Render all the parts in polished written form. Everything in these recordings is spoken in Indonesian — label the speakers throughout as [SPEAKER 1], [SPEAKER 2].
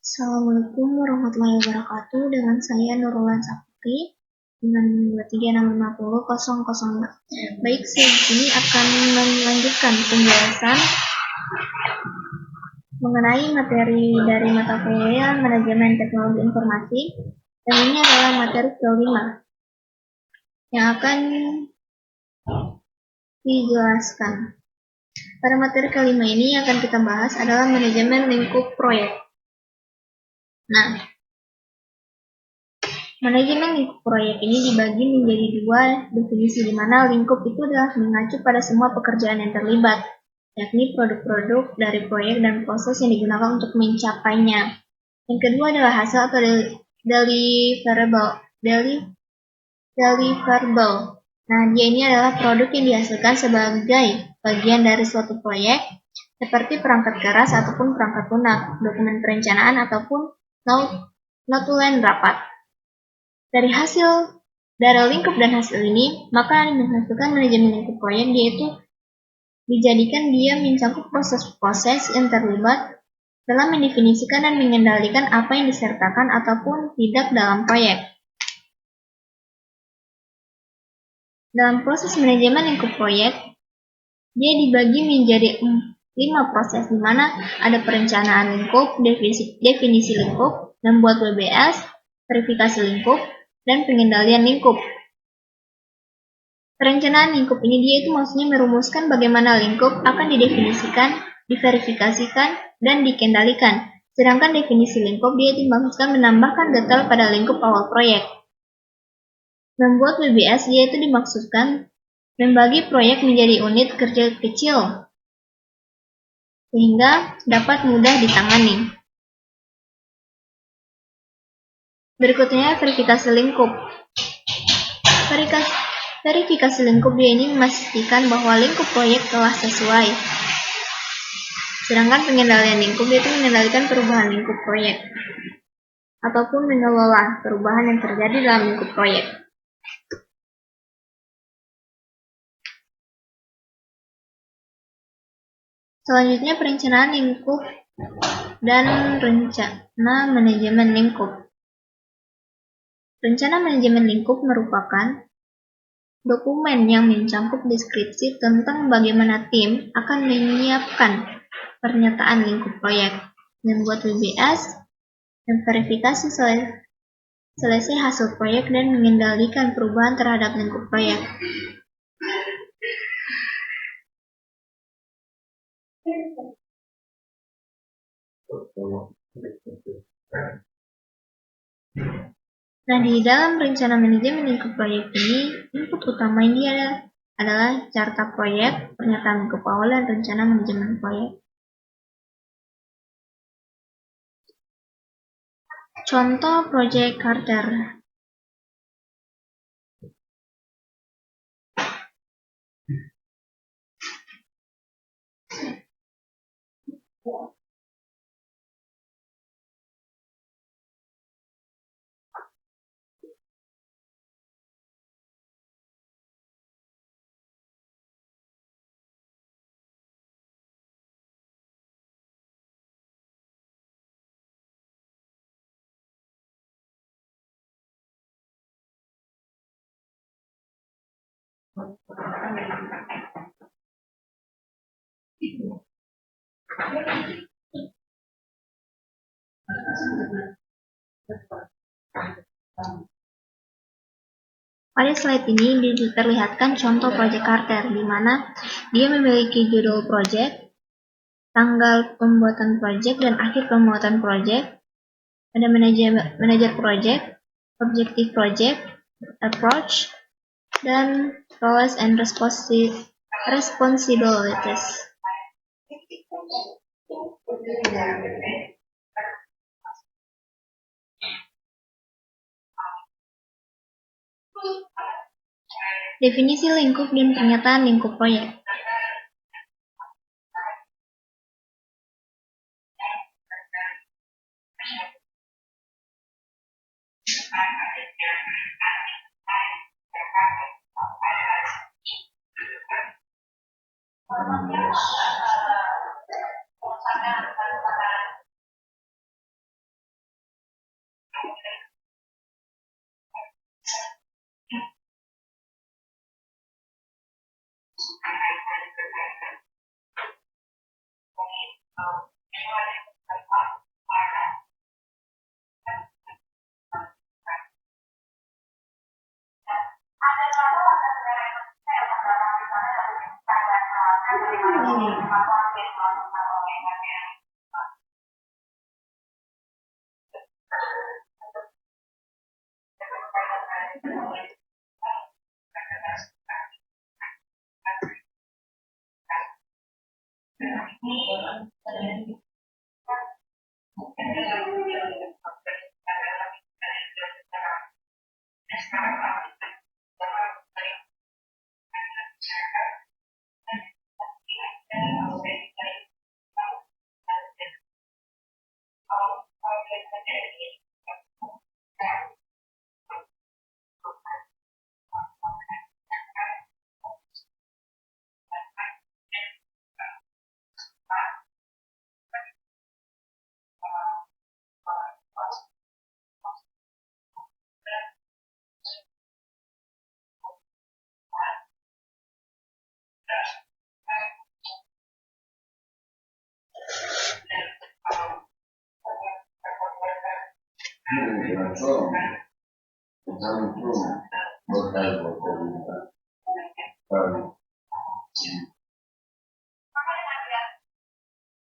[SPEAKER 1] Assalamualaikum warahmatullahi wabarakatuh. Dengan saya Nurul Saputri dengan 2365000. Baik, saya ini akan melanjutkan penjelasan mengenai materi dari mata kuliah Manajemen Teknologi Informasi, dan ini adalah materi kelima yang akan dijelaskan. Pada materi kelima ini yang akan kita bahas adalah manajemen lingkup proyek. Nah, manajemen lingkup proyek ini dibagi menjadi dua definisi, di mana lingkup itu adalah mengacu pada semua pekerjaan yang terlibat, yakni produk-produk dari proyek dan proses yang digunakan untuk mencapainya. Yang kedua adalah hasil atau deliverable. Nah, dia ini adalah produk yang dihasilkan sebagai bagian dari suatu proyek, seperti perangkat keras ataupun perangkat lunak, dokumen perencanaan ataupun notulen rapat. Dari lingkup dan hasil ini, maka menghasilkan manajemen lingkup proyek, yaitu dijadikan dia mencakup proses-proses yang terlibat dalam mendefinisikan dan mengendalikan apa yang disertakan ataupun tidak dalam proyek. Dalam proses manajemen lingkup proyek, dia dibagi menjadi 5 proses, di mana ada perencanaan lingkup, definisi lingkup, membuat WBS, verifikasi lingkup, dan pengendalian lingkup. Perencanaan lingkup ini dia itu maksudnya merumuskan bagaimana lingkup akan didefinisikan, diverifikasikan, dan dikendalikan. Sedangkan definisi lingkup dia itu maksudkan menambahkan detail pada lingkup awal proyek. Membuat WBS dia itu dimaksudkan membagi proyek menjadi unit kerja kecil sehingga dapat mudah ditangani. Berikutnya verifikasi lingkup. Verifikasi lingkup dia ini memastikan bahwa lingkup proyek telah sesuai. Sedangkan pengendalian lingkup dia itu mengendalikan perubahan lingkup proyek ataupun mengelola perubahan yang terjadi dalam lingkup proyek. Selanjutnya perencanaan lingkup dan rencana manajemen lingkup. Rencana manajemen lingkup merupakan dokumen yang mencakup deskripsi tentang bagaimana tim akan menyiapkan pernyataan lingkup proyek, membuat WBS, memverifikasi selesai hasil proyek, dan mengendalikan perubahan terhadap lingkup proyek. Nah, di dalam rencana manajemen lingkup proyek ini, input utama ini adalah carta proyek, pernyataan lingkup awal, dan rencana manajemen proyek. Contoh Project Carter. Pada slide ini diperlihatkan contoh Project Carter, di mana dia memiliki judul project, tanggal pembuatan project, dan akhir pembuatan project. Ada manajer project, objective project, approach, dan roles and responsibilities. Definisi lingkup dan pernyataan lingkup proyek.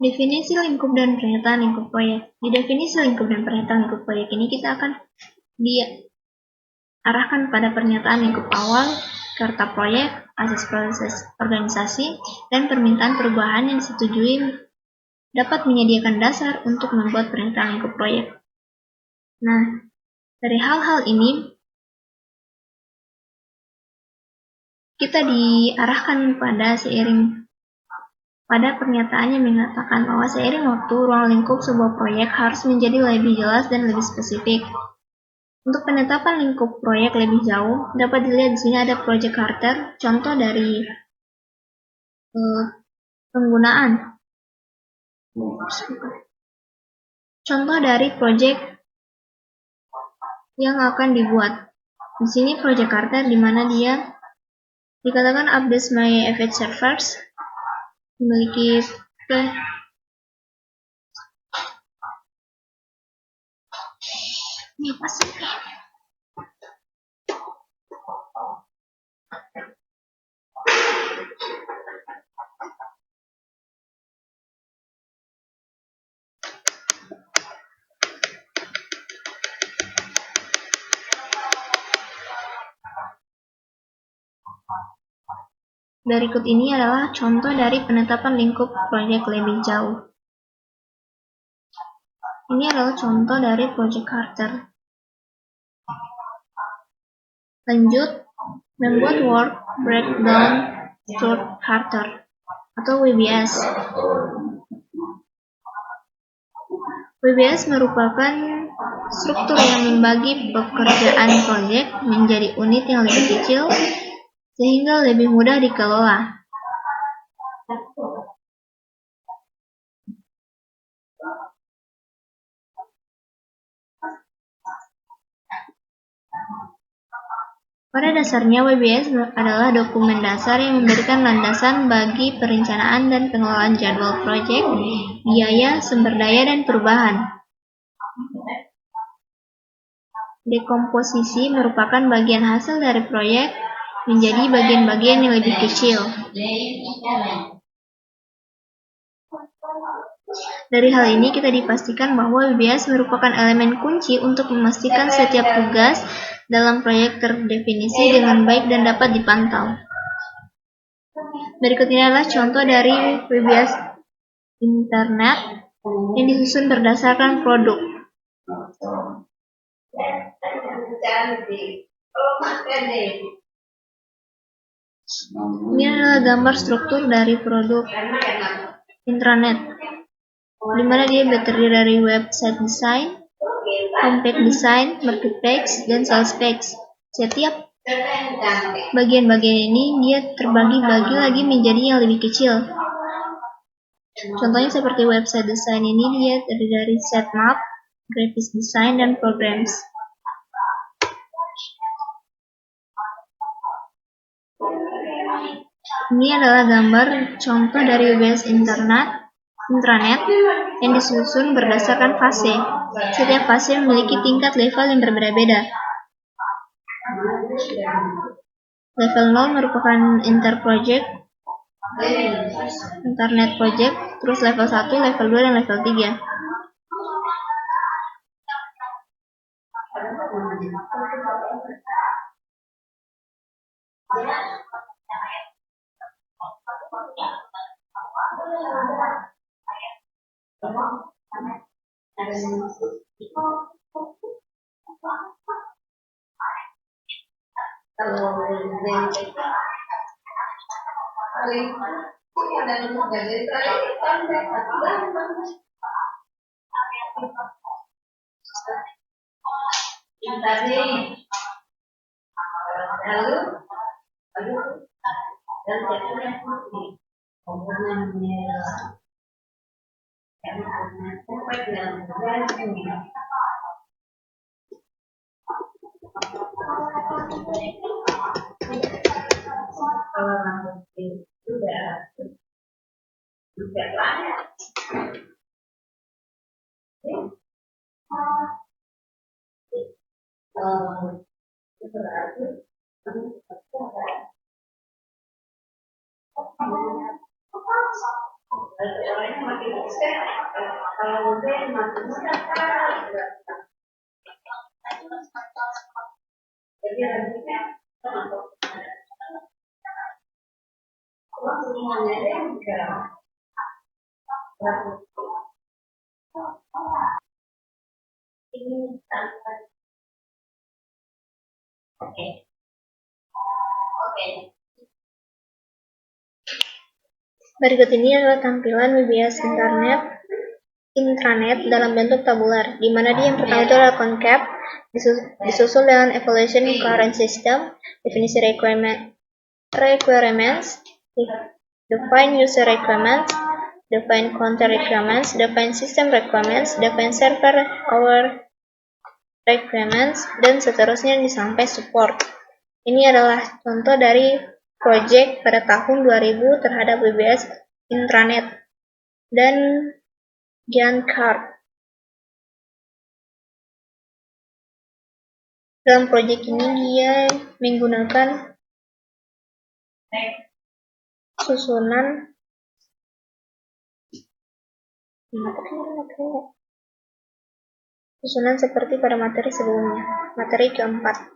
[SPEAKER 1] Definisi lingkup dan pernyataan lingkup proyek. Di definisi lingkup dan pernyataan lingkup proyek ini kita akan diarahkan pada pernyataan lingkup awal, karta proyek, asas proses organisasi, dan permintaan perubahan yang disetujui dapat menyediakan dasar untuk membuat pernyataan lingkup proyek. Nah, dari hal-hal ini kita diarahkan pada pernyataan yang mengatakan bahwa seiring waktu, ruang lingkup sebuah proyek harus menjadi lebih jelas dan lebih spesifik. Untuk penetapan lingkup proyek lebih jauh, dapat dilihat di sini ada project charter, contoh dari penggunaan. Contoh dari project yang akan dibuat. Di sini project charter di mana dia dikatakan update my FH servers, memiliki berikut ini adalah contoh dari penetapan lingkup proyek lebih jauh. Ini adalah contoh dari project charter. Lanjut, membuat work breakdown structure charter atau WBS. WBS merupakan struktur yang membagi pekerjaan proyek menjadi unit yang lebih kecil sehingga lebih mudah dikelola. Pada dasarnya, WBS adalah dokumen dasar yang memberikan landasan bagi perencanaan dan pengelolaan jadwal proyek, biaya, sumber daya, dan perubahan. Dekomposisi merupakan bagian hasil dari proyek menjadi bagian-bagian yang lebih kecil. Dari hal ini kita dipastikan bahwa WBS merupakan elemen kunci untuk memastikan setiap tugas dalam proyek terdefinisi dengan baik dan dapat dipantau. Berikut ini adalah contoh dari WBS internet yang disusun berdasarkan produk. Ini adalah gambar struktur dari produk intranet, di mana dia terdiri dari website design, homepage design, market page, dan sales page. Setiap bagian-bagian ini dia terbagi-bagi lagi menjadi yang lebih kecil. Contohnya seperti website design ini dia terdiri dari sitemap, graphics design, dan programs. Ini adalah gambar contoh dari WBS internet intranet yang disusun berdasarkan fase. Setiap fase memiliki tingkat level yang berbeda-beda. Level 0 merupakan internet project, terus level 1, level 2, dan level 3. Berikut ini adalah tampilan WBS intranet dalam bentuk tabular, di mana yang pertama itu adalah concap, disusul dengan evaluation current system, definisi requirements, define user requirements, define content requirements, define system requirements, define server hour requirements, dan seterusnya sampai support. Ini adalah contoh dari project pada tahun 2000 terhadap WBS intranet dan Jan Card. Dalam project ini dia menggunakan susunan seperti pada materi sebelumnya, materi keempat.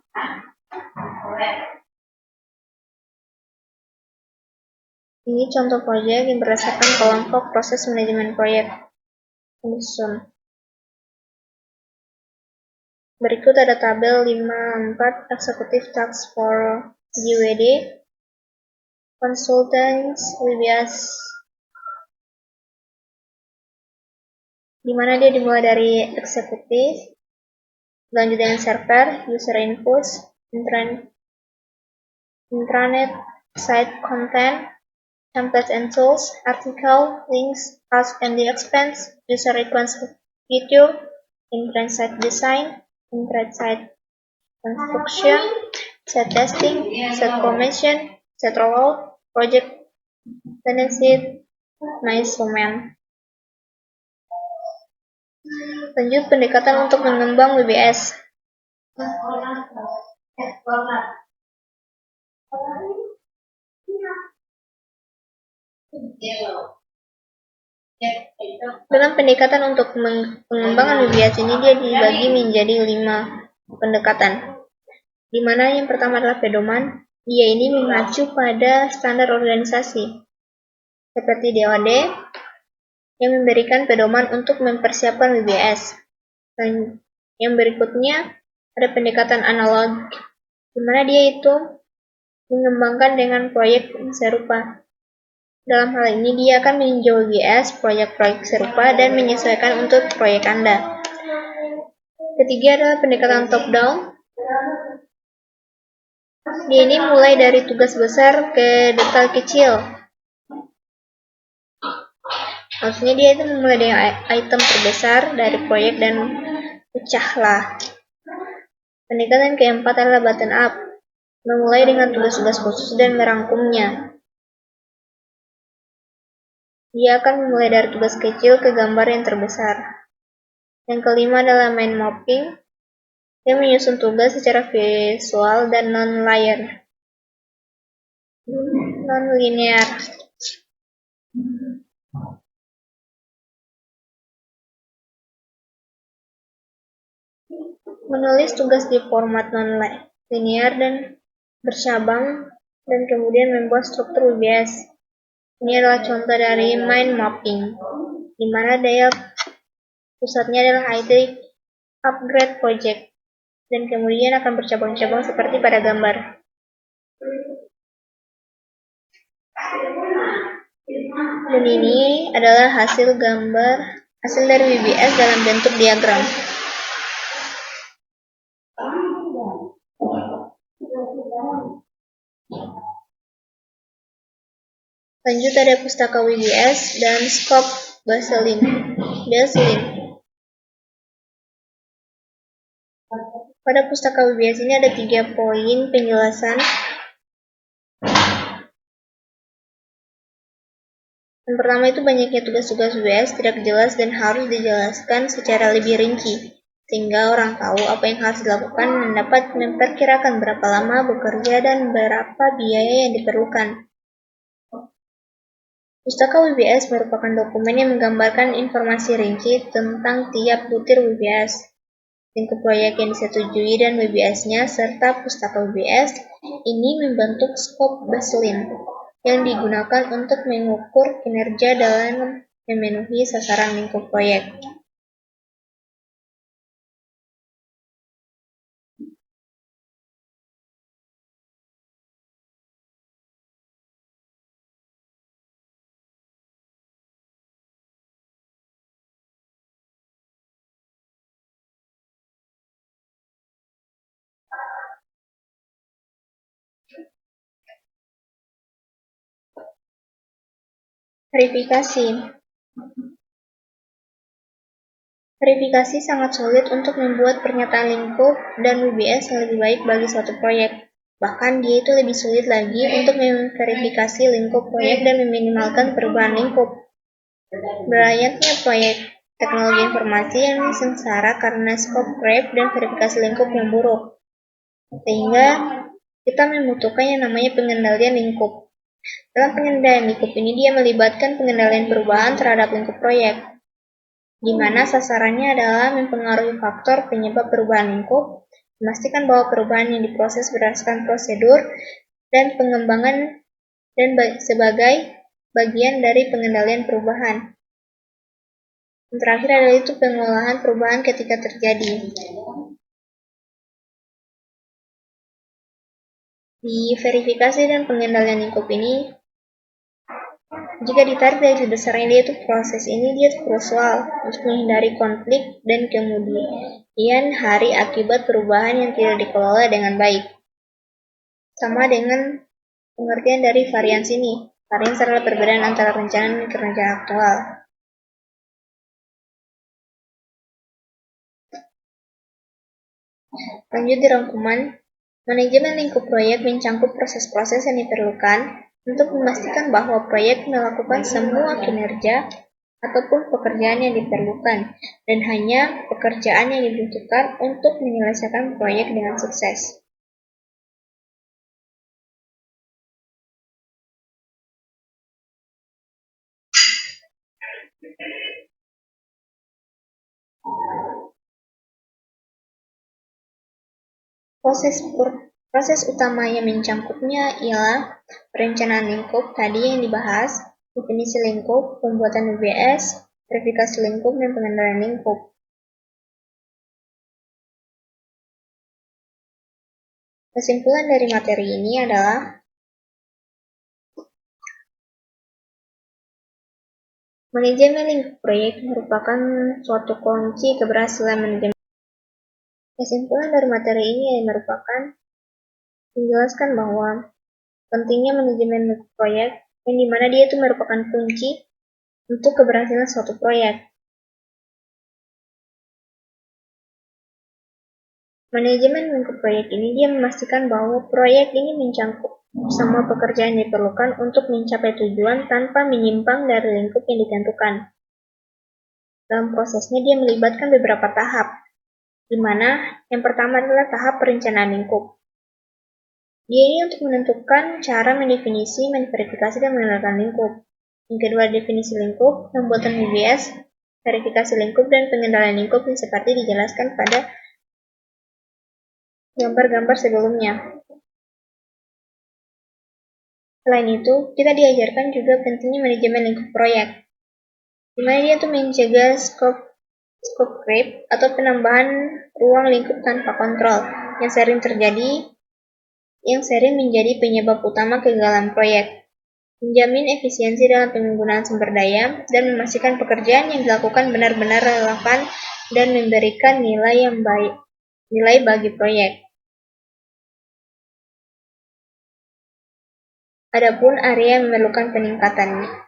[SPEAKER 1] Ini contoh proyek yang berdasarkan kelompok proses manajemen proyek. Berikut ada tabel 54 Executive Task for GWD, Consultants WBS, di mana dia dimulai dari eksekutif, lanjut dengan server, user inputs, intranet, site content, templates and tools, article, links, ask and the expense, user request feature, intranet site design, intranet site construction, set testing, set commission, set rollout, project benefit, measurement. Lanjut pendekatan untuk mengembang WBS. Dalam pendekatan untuk pengembangan WBS ini dia dibagi menjadi 5 pendekatan. Di mana yang pertama adalah pedoman. Dia ini mengacu pada standar organisasi seperti DOD yang memberikan pedoman untuk mempersiapkan WBS. Dan yang berikutnya ada pendekatan analog, di mana dia itu mengembangkan dengan proyek serupa. Dalam hal ini dia akan meninjau WBS, proyek-proyek serupa, dan menyesuaikan untuk proyek Anda. Ketiga adalah pendekatan top-down. Dia ini mulai dari tugas besar ke detail kecil. Maksudnya dia itu memulai dari item terbesar dari proyek dan pecahlah. Pendekatan keempat adalah button up, memulai dengan tugas-tugas khusus dan merangkumnya. Dia akan memulai dari tugas kecil ke gambar yang terbesar. Yang kelima adalah mind mapping. Dia menyusun tugas secara visual dan non-linear. Menulis tugas di format non-linear dan bercabang, dan kemudian membuat struktur WBS. Ini adalah contoh dari mind mapping, di mana daya pusatnya adalah IT upgrade project, dan kemudian akan bercabang-cabang seperti pada gambar. Dan ini adalah hasil dari WBS dalam bentuk diagram. Lanjut ada pustaka WBS dan scope Baselin. Pada pustaka WBS ini ada 3 poin penjelasan. Yang pertama itu banyaknya tugas-tugas WBS tidak jelas dan harus dijelaskan secara lebih rinci, sehingga orang tahu apa yang harus dilakukan dan dapat memperkirakan berapa lama bekerja dan berapa biaya yang diperlukan. Pustaka WBS merupakan dokumen yang menggambarkan informasi rinci tentang tiap butir WBS, lingkup proyek yang disetujui dan WBS-nya, serta pustaka WBS ini membentuk skop Baselin yang digunakan untuk mengukur kinerja dalam memenuhi sasaran lingkup proyek. Verifikasi sangat sulit untuk membuat pernyataan lingkup dan WBS yang lebih baik bagi suatu proyek. Bahkan dia itu lebih sulit lagi untuk memverifikasi lingkup proyek dan meminimalkan perubahan lingkup. Berlayaknya proyek teknologi informasi yang sengsara karena scope creep dan verifikasi lingkup yang buruk. Sehingga kita membutuhkan yang namanya pengendalian lingkup. Dalam pengendalian lingkup ini dia melibatkan pengendalian perubahan terhadap lingkup proyek, di mana sasarannya adalah mempengaruhi faktor penyebab perubahan lingkup, memastikan bahwa perubahan yang diproses berdasarkan prosedur dan pengembangan dan sebagai bagian dari pengendalian perubahan. Yang terakhir adalah itu pengolahan perubahan ketika terjadi. Di verifikasi dan pengendalian lingkup ini, jika ditarik dari besarnya dia itu proses ini dia krusial untuk menghindari konflik dan kemudian hari akibat perubahan yang tidak dikelola dengan baik. Sama dengan pengertian dari varians ini. Varians adalah perbedaan antara rencana dan kerja aktual. Lanjut di rangkuman, manajemen lingkup proyek mencangkup proses-proses yang diperlukan untuk memastikan bahwa proyek melakukan semua kinerja ataupun pekerjaan yang diperlukan, dan hanya pekerjaan yang dibutuhkan untuk menyelesaikan proyek dengan sukses. Proses utama yang mencangkupnya ialah perencanaan lingkup tadi yang dibahas, definisi lingkup, pembuatan WBS, verifikasi lingkup, dan pengendalian lingkup. Kesimpulan dari materi ini adalah manajemen lingkup proyek merupakan suatu kunci keberhasilan manajemen. Kesimpulan dari materi ini merupakan menjelaskan bahwa pentingnya manajemen proyek, yang dimana dia itu merupakan kunci untuk keberhasilan suatu proyek. Manajemen lingkup proyek ini dia memastikan bahwa proyek ini mencakup semua pekerjaan yang diperlukan untuk mencapai tujuan tanpa menyimpang dari lingkup yang ditentukan. Dalam prosesnya dia melibatkan beberapa tahap, di mana yang pertama adalah tahap perencanaan lingkup. Dia ini untuk menentukan cara mendefinisi, memverifikasi, dan menentukan lingkup. Yang kedua, definisi lingkup, pembuatan VBS, verifikasi lingkup, dan pengendalian lingkup yang seperti dijelaskan pada gambar-gambar sebelumnya. Selain itu, kita diajarkan juga pentingnya manajemen lingkup proyek, di mana dia tuh mencegah scope creep atau penambahan ruang lingkup tanpa kontrol yang sering menjadi penyebab utama kegagalan proyek. Menjamin efisiensi dalam penggunaan sumber daya dan memastikan pekerjaan yang dilakukan benar-benar relevan dan memberikan nilai bagi proyek. Adapun area yang memerlukan peningkatannya.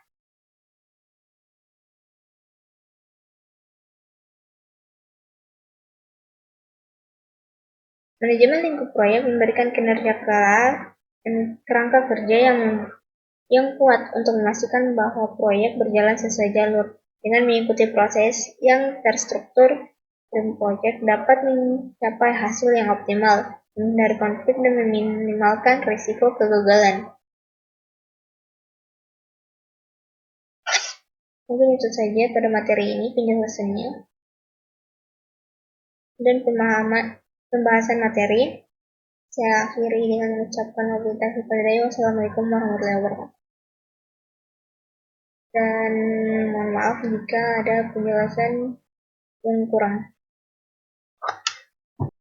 [SPEAKER 1] Manajemen lingkup proyek memberikan kinerja keras dan kerangka kerja yang kuat untuk memastikan bahwa proyek berjalan sesuai jalur. Dengan mengikuti proses yang terstruktur, tim proyek dapat mencapai hasil yang optimal, menghindari konflik, dan meminimalkan risiko kegagalan. Mungkin itu saja pada materi ini penjelasannya dan pembahasan materi. Saya akhiri dengan mengucapkan wabillahi taufiq. Wassalamualaikum warahmatullahi wabarakatuh. Dan mohon maaf jika ada penjelasan yang kurang.